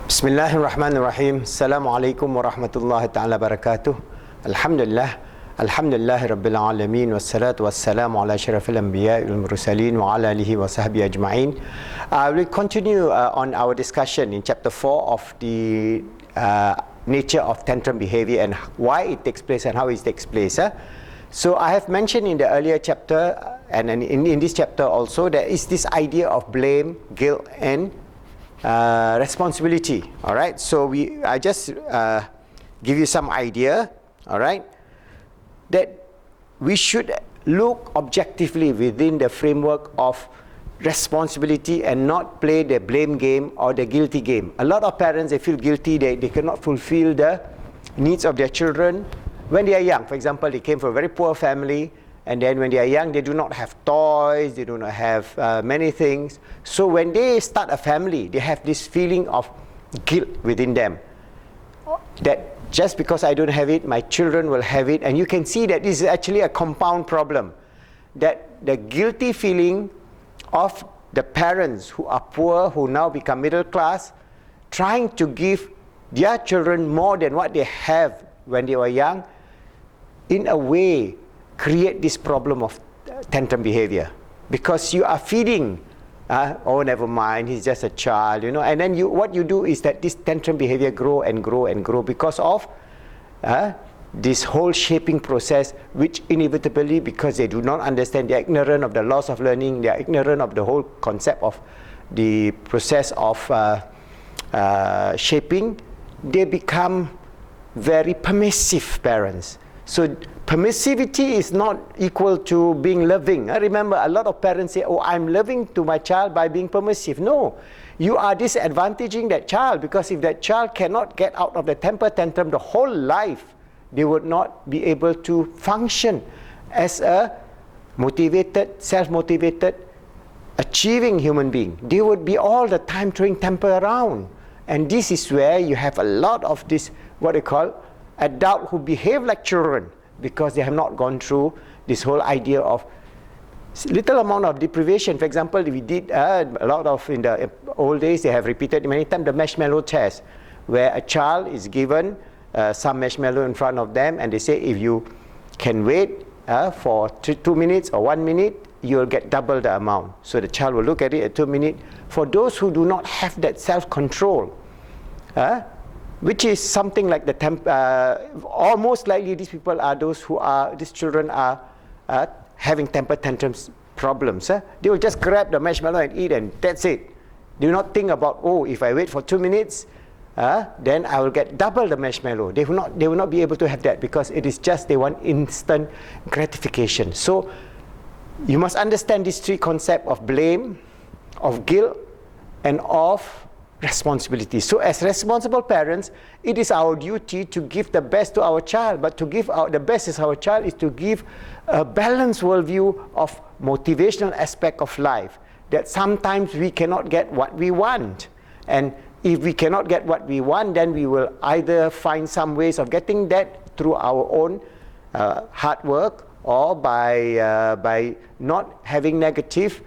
Bismillahirrahmanirrahim. Assalamualaikum warahmatullahi ta'ala barakatuh. Alhamdulillah. Alhamdulillahi rabbil alamin. Wassalatu wassalamu ala asyrafil anbiya wal mursalin wa ala alihi wa sahbihi ajma'in. We'll continue on our discussion in chapter 4 of the nature of tantrum behavior and why it takes place and how it takes place. So I have mentioned in the earlier chapter and in this chapter also, there is this idea of blame, guilt and responsibility. All right, so I just give you some idea, all right, that we should look objectively within the framework of responsibility and not play the blame game or the guilty game. A lot of parents, they feel guilty, they cannot fulfill the needs of their children when they are young. For example, they came from a very poor family, and then when they are young, they do not have toys, they do not have many things. So when they start a family, they have this feeling of guilt within them. That just because I don't have it, my children will have it. And you can see that this is actually a compound problem. That the guilty feeling of the parents who are poor, who now become middle class, trying to give their children more than what they have when they were young, in a way, create this problem of tantrum behavior, because you are feeding, oh never mind, he's just a child, you know, and then what you do is that this tantrum behavior grow and grow and grow because of this whole shaping process, which inevitably, because they do not understand, they're ignorant of the laws of learning, they are ignorant of the whole concept of the process of shaping, they become very permissive parents. So permissivity is not equal to being loving. I remember a lot of parents say, oh, I'm loving to my child by being permissive. No, you are disadvantaging that child, because if that child cannot get out of the temper tantrum the whole life, they would not be able to function as a motivated, self-motivated, achieving human being. They would be all the time throwing temper around. And this is where you have a lot of this, what they call, adults who behave like children, because they have not gone through this whole idea of little amount of deprivation. For example, we did a lot of, in the old days, they have repeated many times the marshmallow test, where a child is given some marshmallow in front of them, and they say if you can wait for 2 minutes or 1 minute, you will get double the amount. So the child will look at it at 2 minutes. For those who do not have that self-control, which is something like the almost likely these people are those who are, these children are having temper tantrums problems. They will just grab the marshmallow and eat, and that's it. Do not think about, oh, if I wait for 2 minutes, then I will get double the marshmallow. They will not be able to have that, because it is just they want instant gratification. So you must understand these three concepts of blame, of guilt, and of responsibility. So as responsible parents, it is our duty to give the best to our child, but to give the best to our child is to give a balanced worldview of motivational aspect of life, that sometimes we cannot get what we want, and if we cannot get what we want, then we will either find some ways of getting that through our own hard work, or by not having negative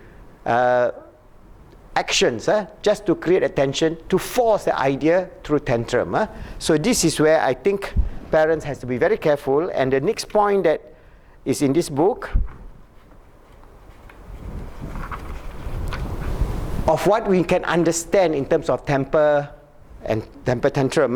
actions, just to create attention, to force the idea through tantrum. So this is where I think parents has to be very careful. And the next point that is in this book, of what we can understand in terms of temper and temper tantrum,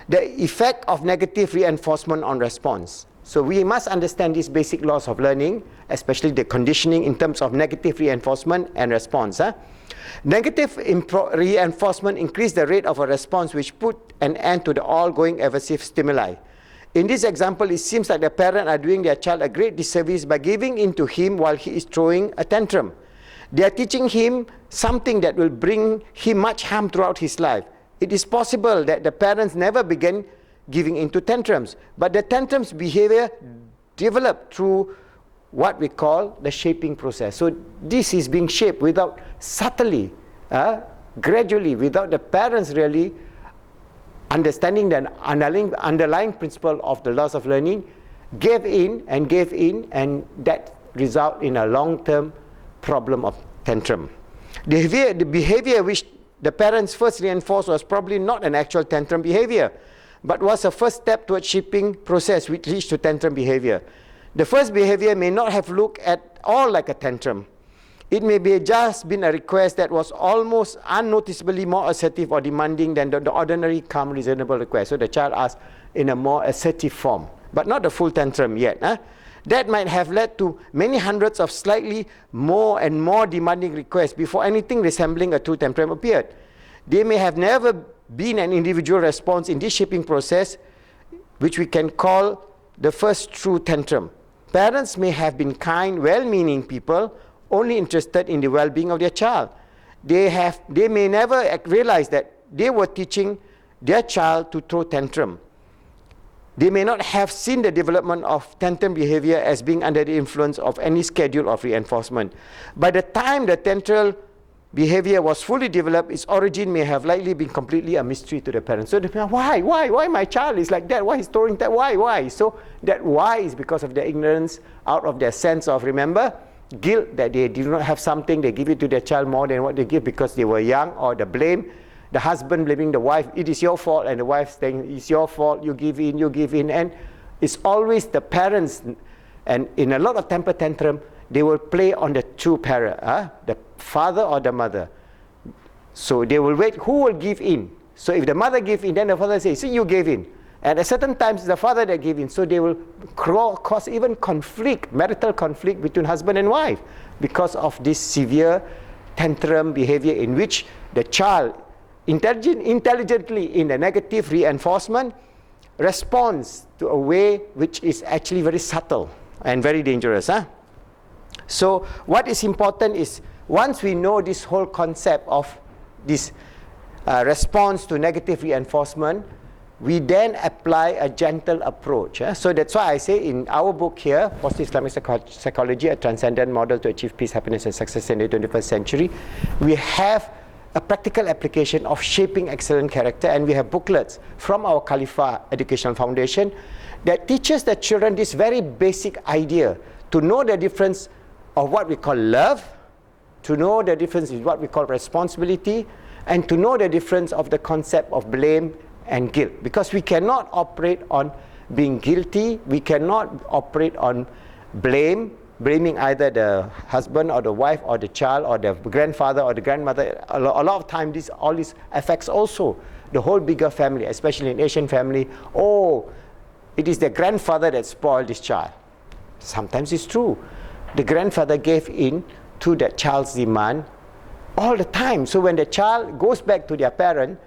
the effect of negative reinforcement on response. So we must understand these basic laws of learning, especially the conditioning in terms of negative reinforcement and response. Negative reinforcement increase the rate of a response, which put an end to the all-going aversive stimuli. In this example, it seems like the parents are doing their child a great disservice by giving in to him while he is throwing a tantrum. They are teaching him something that will bring him much harm throughout his life. It is possible that the parents never began giving into tantrums, but the tantrums behavior developed through what we call the shaping process. So this is being shaped without subtly, gradually, without the parents really understanding the underlying principle of the laws of learning, gave in, and that result in a long-term problem of tantrum. The behavior which the parents first reinforced was probably not an actual tantrum behavior, but was a first step towards shaping process which leads to tantrum behavior. The first behavior may not have looked at all like a tantrum. It may be just been a request that was almost unnoticeably more assertive or demanding than the ordinary calm, reasonable request. So the child asked in a more assertive form, but not a full tantrum yet. That might have led to many hundreds of slightly more and more demanding requests before anything resembling a true tantrum appeared. There may have never been an individual response in this shaping process, which we can call the first true tantrum. Parents may have been kind, well-meaning people, only interested in the well-being of their child. They may never realize that they were teaching their child to throw tantrum. They may not have seen the development of tantrum behavior as being under the influence of any schedule of reinforcement. By the time the tantrum behavior was fully developed, its origin may have likely been completely a mystery to the parents. So they say, why my child is like that? Why he's throwing that? Why? So that why is because of their ignorance, out of their sense of, remember, guilt that they do not have something, they give it to their child more than what they give because they were young, or the blame. The husband blaming the wife, it is your fault, and the wife saying, it's your fault, you give in, and it's always the parents. And in a lot of temper tantrum, they will play on the two parent, the father or the mother. So they will wait, who will give in? So if the mother gives in, then the father says, see, you gave in. And at certain times, it's the father that gave in. So they will cause even conflict, marital conflict between husband and wife because of this severe tantrum behavior in which the child intelligently in a negative reinforcement responds to a way which is actually very subtle and very dangerous. So what is important is, once we know this whole concept of this response to negative reinforcement, we then apply a gentle approach. So that's why I say in our book here, Positive Islamic Psychology, a transcendent model to achieve peace, happiness and success in the 21st century, we have a practical application of shaping excellent character, and we have booklets from our Khalifa Educational Foundation that teaches the children this very basic idea, to know the difference of what we call love, to know the difference in what we call responsibility, and to know the difference of the concept of blame and guilt. Because we cannot operate on being guilty, we cannot operate on blaming either the husband or the wife or the child or the grandfather or the grandmother. A lot of times all this affects also the whole bigger family, especially in Asian family. Oh, it is the grandfather that spoiled this child. Sometimes it's true. The grandfather gave in to that child's demand all the time. So when the child goes back to their parent,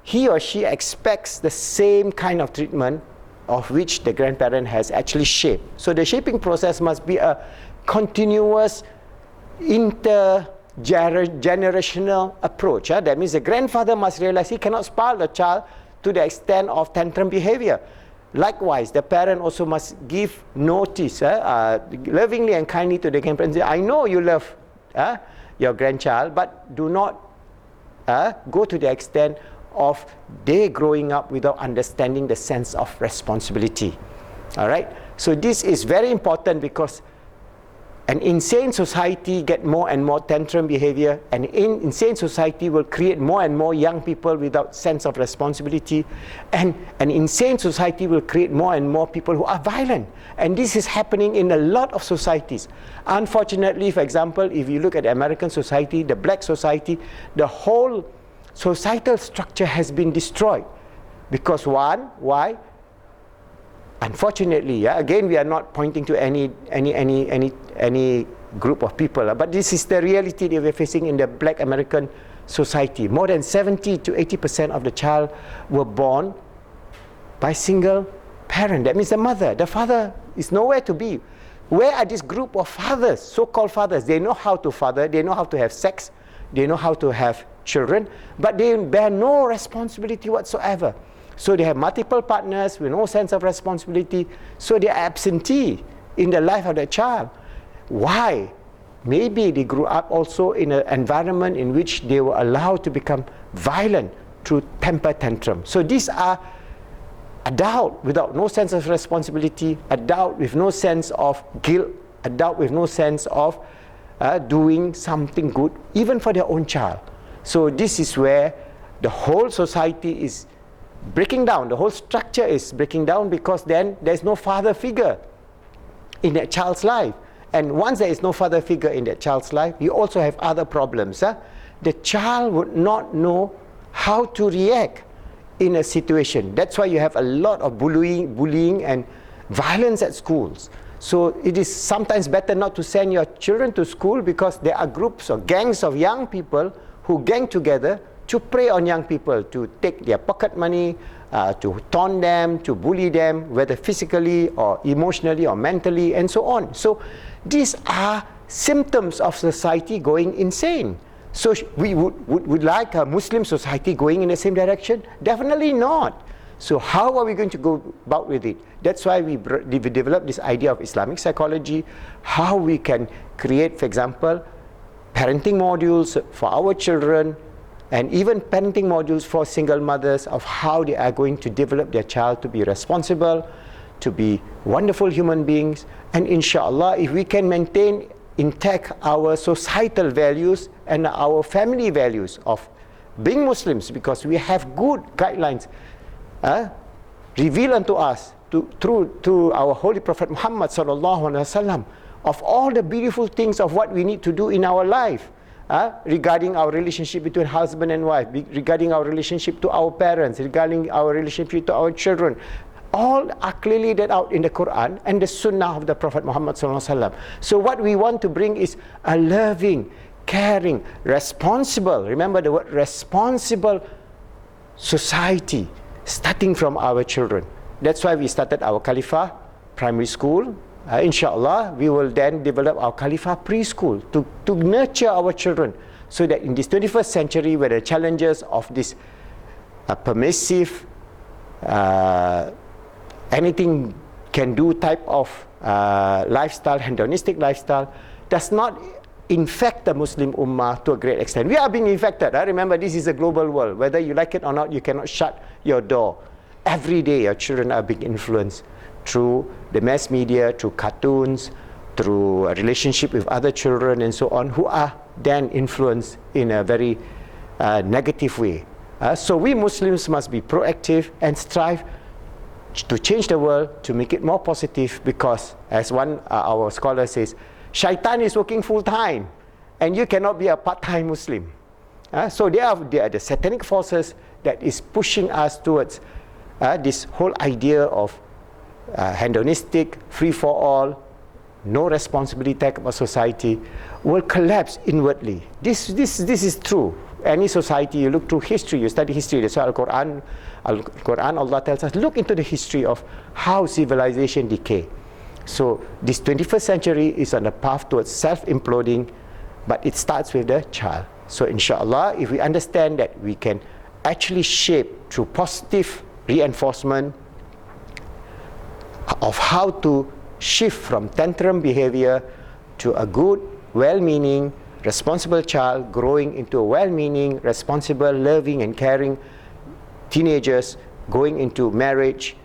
he or she expects the same kind of treatment of which the grandparent has actually shaped. So the shaping process must be a continuous intergenerational approach. That means the grandfather must realize he cannot spoil the child to the extent of tantrum behavior. Likewise, the parent also must give notice, lovingly and kindly to the grandparent. Say, I know you love your grandchild, but do not go to the extent of they growing up without understanding the sense of responsibility. All right? So this is very important, because an insane society get more and more tantrum behavior, and insane society will create more and more young people without sense of responsibility, and an insane society will create more and more people who are violent. And this is happening in a lot of societies. Unfortunately, for example, if you look at the American society, the black society, the whole societal structure has been destroyed. Because why? Unfortunately, again, we are not pointing to any group of people, but this is the reality that we're facing in the black American society. More than 70 to 80% of the child were born by single parent. That means the mother. The father is nowhere to be. Where are this group of fathers, so-called fathers? They know how to father, they know how to have sex, they know how to have children, but they bear no responsibility whatsoever. So they have multiple partners with no sense of responsibility. So they are absentee in the life of the child. Why? Maybe they grew up also in an environment in which they were allowed to become violent through temper tantrum. So these are adult without no sense of responsibility, adult with no sense of guilt, adult with no sense of doing something good, even for their own child. So this is where the whole society is breaking down, the whole structure is breaking down, because then there's no father figure in that child's life. And once there is no father figure in that child's life, you also have other problems. The child would not know how to react in a situation. That's why you have a lot of bullying and violence at schools. So it is sometimes better not to send your children to school, because there are groups or gangs of young people who gang together to prey on young people, to take their pocket money, to taunt them, to bully them, whether physically or emotionally or mentally, and so on. So these are symptoms of society going insane. So we would like a Muslim society going in the same direction? Definitely not. So how are we going to go about with it? That's why we developed this idea of Islamic psychology, how we can create, for example, parenting modules for our children, and even parenting modules for single mothers, of how they are going to develop their child to be responsible, to be wonderful human beings. And inshallah, if we can maintain intact our societal values and our family values of being Muslims, because we have good guidelines revealed unto us through our Holy Prophet Muhammad sallallahu alaihi wasallam, of all the beautiful things of what we need to do in our life, regarding our relationship between husband and wife, regarding our relationship to our parents, regarding our relationship to our children. All are clearly laid out in the Quran and the Sunnah of the Prophet Muhammad sallallahu alaihi wasallam. So what we want to bring is a loving, caring, responsible, remember the word responsible society, starting from our children. That's why we started our Khalifah primary school. Inshallah, we will then develop our Khalifah preschool to nurture our children, so that in this 21st century, where the challenges of this permissive, anything can do type of lifestyle, hedonistic lifestyle, does not infect the Muslim Ummah to a great extent. We are being infected. Remember, this is a global world. Whether you like it or not, you cannot shut your door. Every day, your children are being influenced through the mass media, through cartoons, through a relationship with other children and so on, who are then influenced in a very negative way. So we Muslims must be proactive and strive to change the world, to make it more positive, because as one our scholar says, Shaitan is working full time and you cannot be a part-time Muslim. So they are the satanic forces that is pushing us towards this whole idea of hedonistic, free for all, no responsibility type of society will collapse inwardly. This is true. Any society, you look through history, you study history. That's why Al-Quran, Allah tells us, look into the history of how civilization decay. So this 21st century is on the path towards self-imploding, but it starts with the child. So inshallah, if we understand that we can actually shape through positive reinforcement of how to shift from tantrum behavior to a good, well-meaning, responsible child growing into a well-meaning, responsible, loving and caring teenagers, going into marriage,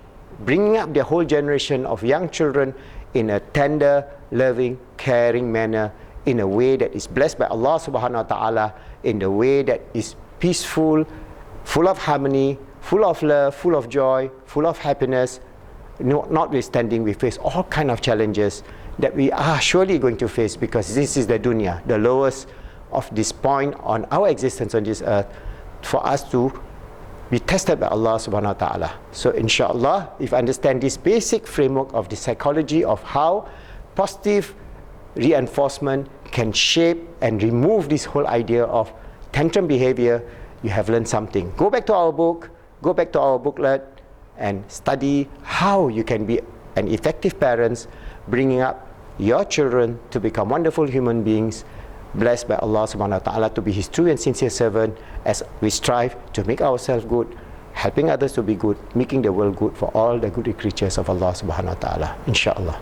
bringing up the whole generation of young children in a tender, loving, caring manner, in a way that is blessed by Allah subhanahu wa ta'ala, in a way that is peaceful, full of harmony, full of love, full of joy, full of happiness. Notwithstanding, we face all kind of challenges that we are surely going to face, because this is the dunya, the lowest of this point on our existence on this earth, for us to be tested by Allah subhanahu wa ta'ala. So inshallah, if I understand this basic framework of the psychology of how positive reinforcement can shape and remove this whole idea of tantrum behavior, you have learned something. Go back to our book, go back to our booklet, and study how you can be an effective parents, bringing up your children to become wonderful human beings, blessed by Allah subhanahu wa ta'ala, to be His true and sincere servant, as we strive to make ourselves good, helping others to be good, making the world good for all the good creatures of Allah subhanahu wa ta'ala, inshallah.